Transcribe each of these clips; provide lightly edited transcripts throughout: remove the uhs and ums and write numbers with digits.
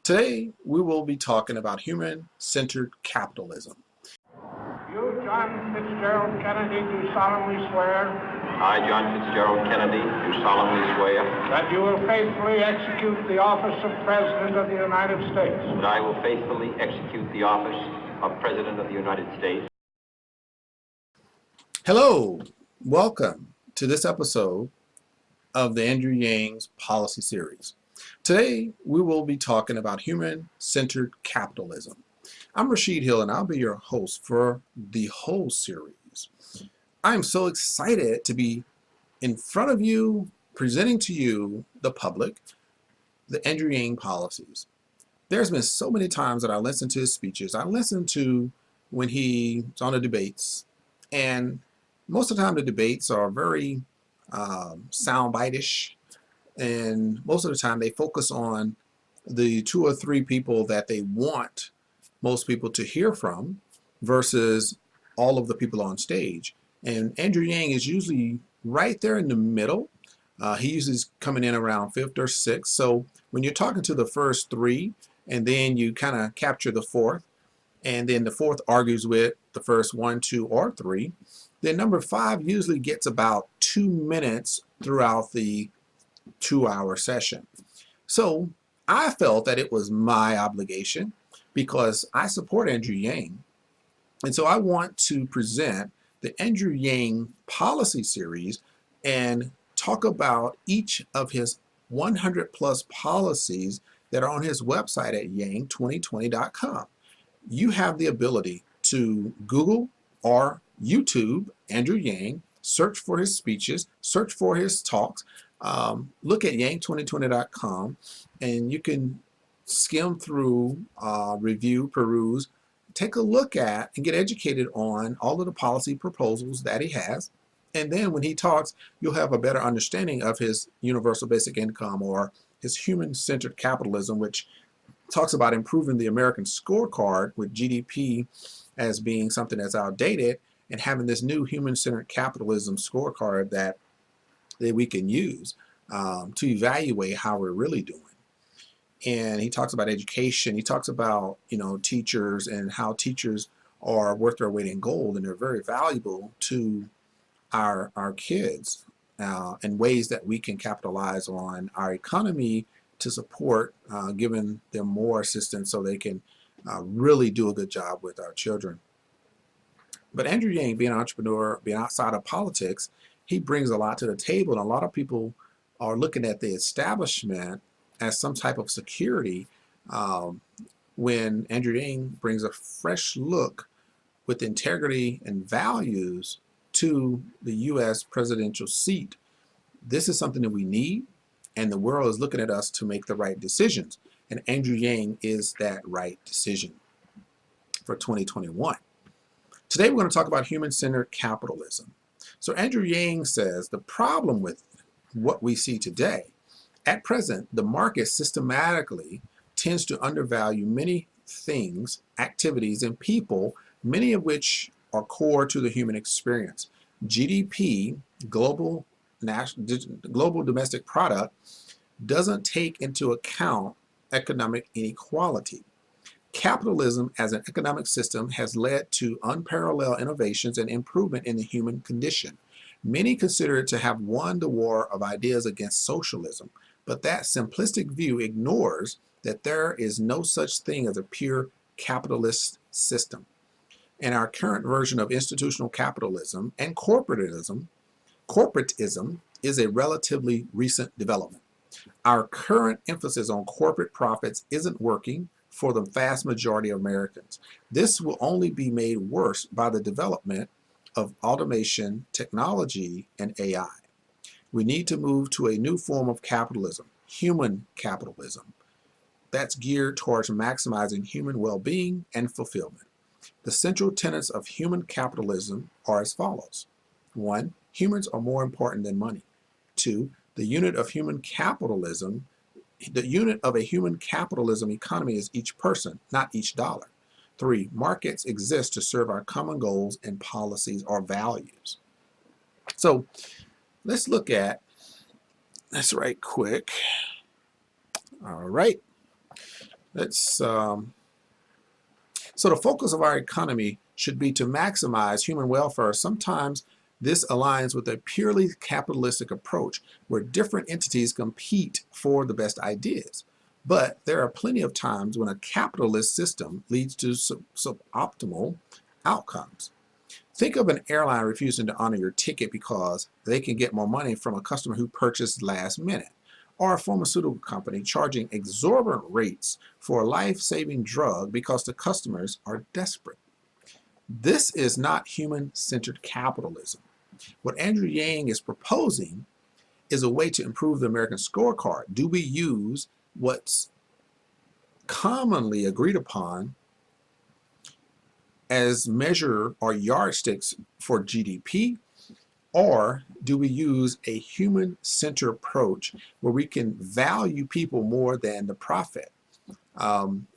Today, we will be talking about human-centered capitalism. You, John Fitzgerald Kennedy, do solemnly swear I, John Fitzgerald Kennedy, do solemnly swear that you will faithfully execute the office of President of the United States. that I will faithfully execute the office of President of the United States. Hello, welcome to this episode of the Andrew Yang's Policy Series. Today, we will be talking about human-centered capitalism. I'm Rashid Hill, and I'll be your host for the whole series. I'm so excited to be in front of you, presenting to you, the public, the Andrew Yang policies. There's been so many times that I listened to his speeches. I listened to when he's on the debates, and most of the time the debates are very soundbite-ish, and most of the time they focus on the two or three people that they want most people to hear from versus all of the people on stage. And Andrew Yang is usually right there in the middle. He usually is coming in around fifth or sixth. So when you're talking to the first three and then you kind of capture the fourth, and then the fourth argues with the first one, two, or three, then number five usually gets about 2 minutes throughout the 2-hour session. So I felt that it was my obligation, because I support Andrew Yang, and so I want to present the Andrew Yang policy series and talk about each of his 100 plus policies that are on his website at yang2020.com. You have the ability to Google or YouTube Andrew Yang, search for his speeches, search for his talks, look at yang2020.com, and you can skim through, review, peruse, take a look at, and get educated on all of the policy proposals that he has. And then when he talks, you'll have a better understanding of his universal basic income or his human-centered capitalism, which talks about improving the American scorecard with GDP as being something that's outdated, and having this new human-centered capitalism scorecard that we can use to evaluate how we're really doing. And he talks about education. He talks about, teachers, and how teachers are worth their weight in gold, and they're very valuable to our kids, and ways that we can capitalize on our economy to support giving them more assistance so they can really do a good job with our children. But Andrew Yang, being an entrepreneur, being outside of politics, he brings a lot to the table, and a lot of people are looking at the establishment as some type of security, when Andrew Yang brings a fresh look with integrity and values to the U.S. presidential seat. This is something that we need, and the world is looking at us to make the right decisions, and Andrew Yang is that right decision for 2021. Today we're going to talk about human-centered capitalism. So Andrew Yang says the problem with what we see today, at present, the market systematically tends to undervalue many things, activities, and people, many of which are core to the human experience. GDP, global domestic product, doesn't take into account economic inequality. Capitalism as an economic system has led to unparalleled innovations and improvement in the human condition. Many consider it to have won the war of ideas against socialism, but that simplistic view ignores that there is no such thing as a pure capitalist system. And our current version of institutional capitalism and corporatism is a relatively recent development. Our current emphasis on corporate profits isn't working for the vast majority of Americans. This will only be made worse by the development of automation, technology, and AI. We need to move to a new form of capitalism, human capitalism, that's geared towards maximizing human well-being and fulfillment. The central tenets of human capitalism are as follows. 1, humans are more important than money. 2, the unit of a human capitalism economy is each person, not each dollar. 3, markets exist to serve our common goals and policies or values. So let's look at this right quick. All right. Let's So the focus of our economy should be to maximize human welfare. Sometimes this aligns with a purely capitalistic approach where different entities compete for the best ideas. But there are plenty of times when a capitalist system leads to suboptimal outcomes. Think of an airline refusing to honor your ticket because they can get more money from a customer who purchased last minute, or a pharmaceutical company charging exorbitant rates for a life-saving drug because the customers are desperate. This is not human-centered capitalism. What Andrew Yang is proposing is a way to improve the American scorecard. Do we use what's commonly agreed upon as measure or yardsticks for GDP, or do we use a human-centered approach where we can value people more than the profit?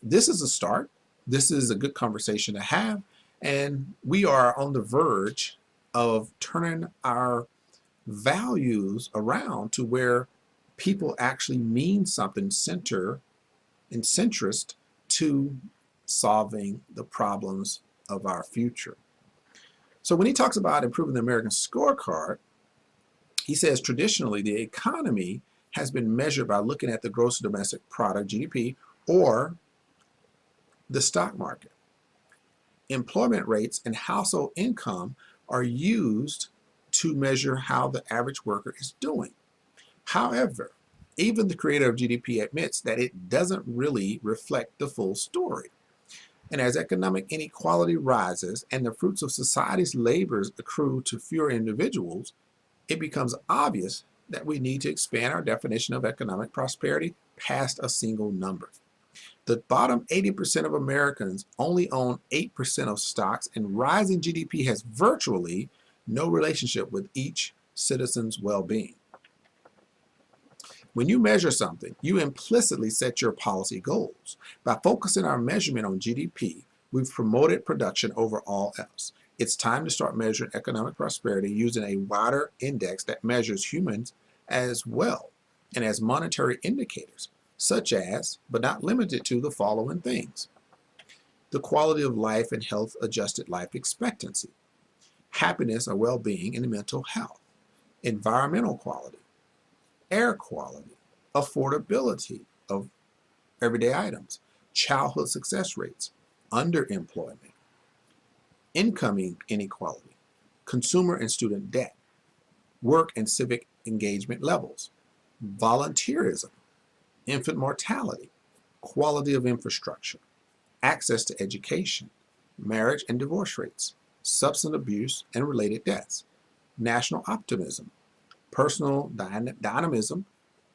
This is a start. This is a good conversation to have, and we are on the verge of turning our values around to where people actually mean something center and centrist to solving the problems of our future. So when he talks about improving the American scorecard, he says traditionally the economy has been measured by looking at the gross domestic product, GDP, or the stock market. Employment rates and household income are used to measure how the average worker is doing. However, even the creator of GDP admits that it doesn't really reflect the full story. And as economic inequality rises and the fruits of society's labors accrue to fewer individuals, it becomes obvious that we need to expand our definition of economic prosperity past a single number. The bottom 80% of Americans only own 8% of stocks, and rising GDP has virtually no relationship with each citizen's well-being. When you measure something, you implicitly set your policy goals. By focusing our measurement on GDP, we've promoted production over all else. It's time to start measuring economic prosperity using a wider index that measures humans as well and as monetary indicators, such as, but not limited to, the following things: the quality of life and health adjusted life expectancy, happiness or well-being and mental health, environmental quality, air quality, affordability of everyday items, childhood success rates, underemployment, income inequality, consumer and student debt, work and civic engagement levels, volunteerism, infant mortality, quality of infrastructure, access to education, marriage and divorce rates, substance abuse and related deaths, national optimism, personal dynamism,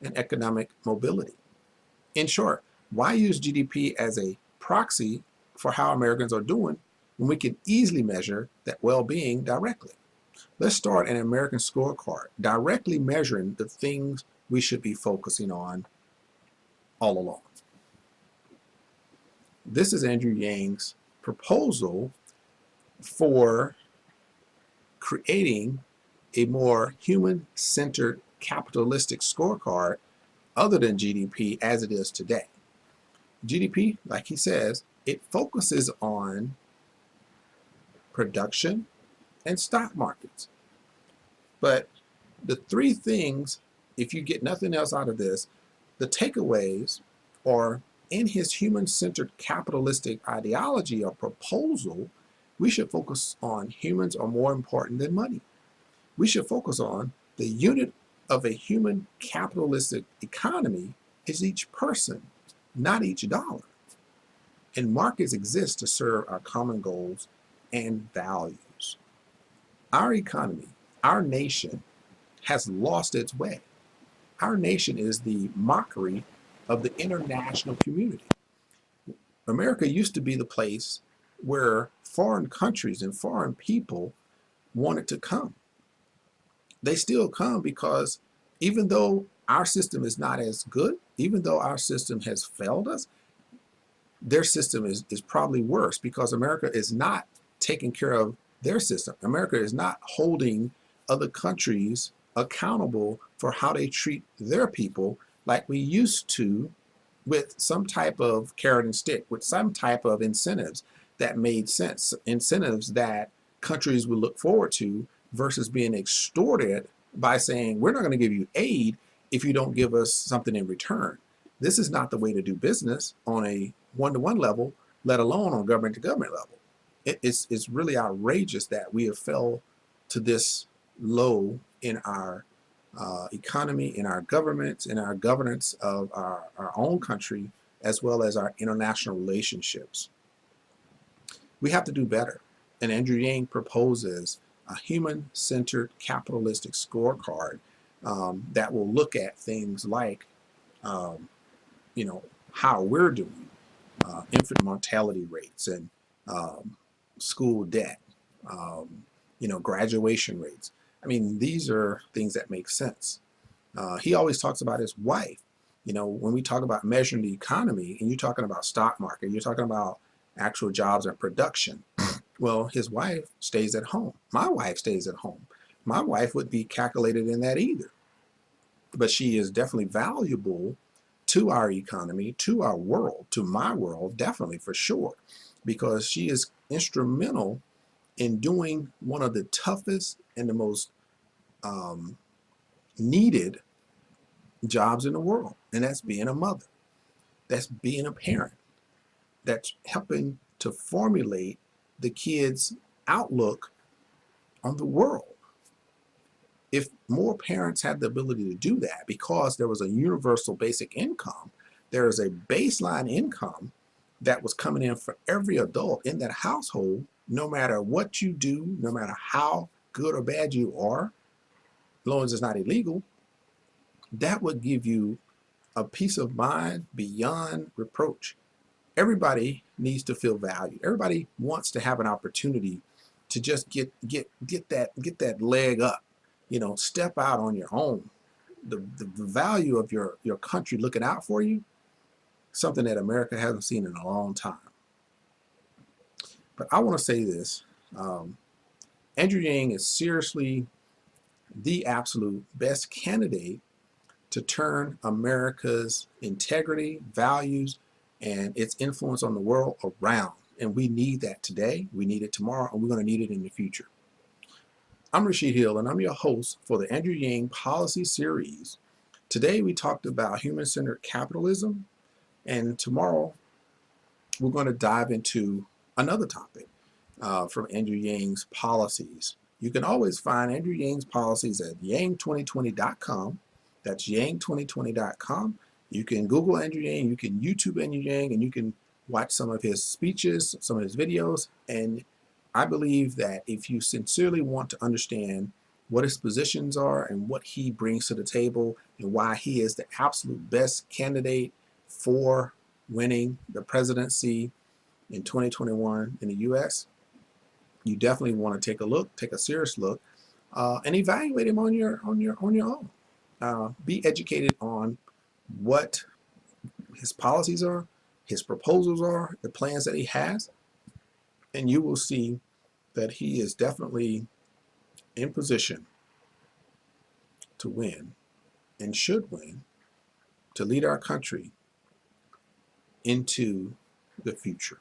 and economic mobility. In short, why use GDP as a proxy for how Americans are doing when we can easily measure that well-being directly? Let's start an American scorecard, directly measuring the things we should be focusing on all along. This is Andrew Yang's proposal for creating a more human-centered capitalistic scorecard other than GDP as it is today. GDP, like he says, it focuses on production and stock markets. But the three things, if you get nothing else out of this, the takeaways are in his human-centered capitalistic ideology or proposal, we should focus on humans are more important than money. We should focus on the unit of a human capitalistic economy is each person, not each dollar. And markets exist to serve our common goals and values. Our economy, our nation, has lost its way. Our nation is the mockery of the international community. America used to be the place where foreign countries and foreign people wanted to come. They still come because even though our system is not as good, even though our system has failed us, their system is probably worse because America is not taking care of their system. America is not holding other countries accountable for how they treat their people like we used to with some type of carrot and stick, with some type of incentives that made sense, incentives that countries would look forward to versus being extorted by saying, we're not going to give you aid if you don't give us something in return. This is not the way to do business on a one-to-one level, let alone on government-to-government level. It's really outrageous that we have fell to this low in our economy, in our governments, in our governance of our own country, as well as our international relationships. We have to do better. And Andrew Yang proposes a human-centered capitalistic scorecard that will look at things like, you know, how we're doing, infant mortality rates and school debt, you know, graduation rates. I mean, these are things that make sense. He always talks about his wife. You know, when we talk about measuring the economy and you're talking about stock market, you're talking about actual jobs and production. Well, his wife stays at home. My wife stays at home. My wife would be calculated in that either. But she is definitely valuable to our economy, to our world, to my world, definitely for sure, because she is instrumental in doing one of the toughest and the most needed jobs in the world, and that's being a mother, that's being a parent, that's helping to formulate the kids' outlook on the world. If more parents had the ability to do that, because there was a universal basic income, there is a baseline income that was coming in for every adult in that household, no matter what you do, no matter how good or bad you are, as long as it's not illegal, that would give you a peace of mind beyond reproach. Everybody needs to feel valued. Everybody wants to have an opportunity to just get that leg up, you know, step out on your own. The value of your country looking out for you, something that America hasn't seen in a long time. But I want to say this. Andrew Yang is seriously the absolute best candidate to turn America's integrity, values, and its influence on the world around. And we need that today, we need it tomorrow, and we're going to need it in the future. I'm Rashid Hill, and I'm your host for the Andrew Yang Policy Series. Today we talked about human-centered capitalism, and tomorrow we're going to dive into another topic from Andrew Yang's policies. You can always find Andrew Yang's policies at yang2020.com. That's yang2020.com. You can Google Andrew Yang, you can YouTube Andrew Yang, and you can watch some of his speeches, some of his videos. And I believe that if you sincerely want to understand what his positions are and what he brings to the table and why he is the absolute best candidate for winning the presidency in 2021 in the US, you definitely want to take a look, take a serious look, and evaluate him on your own. Be educated on what his policies are, his proposals are, the plans that he has, and you will see that he is definitely in position to win and should win to lead our country into the future.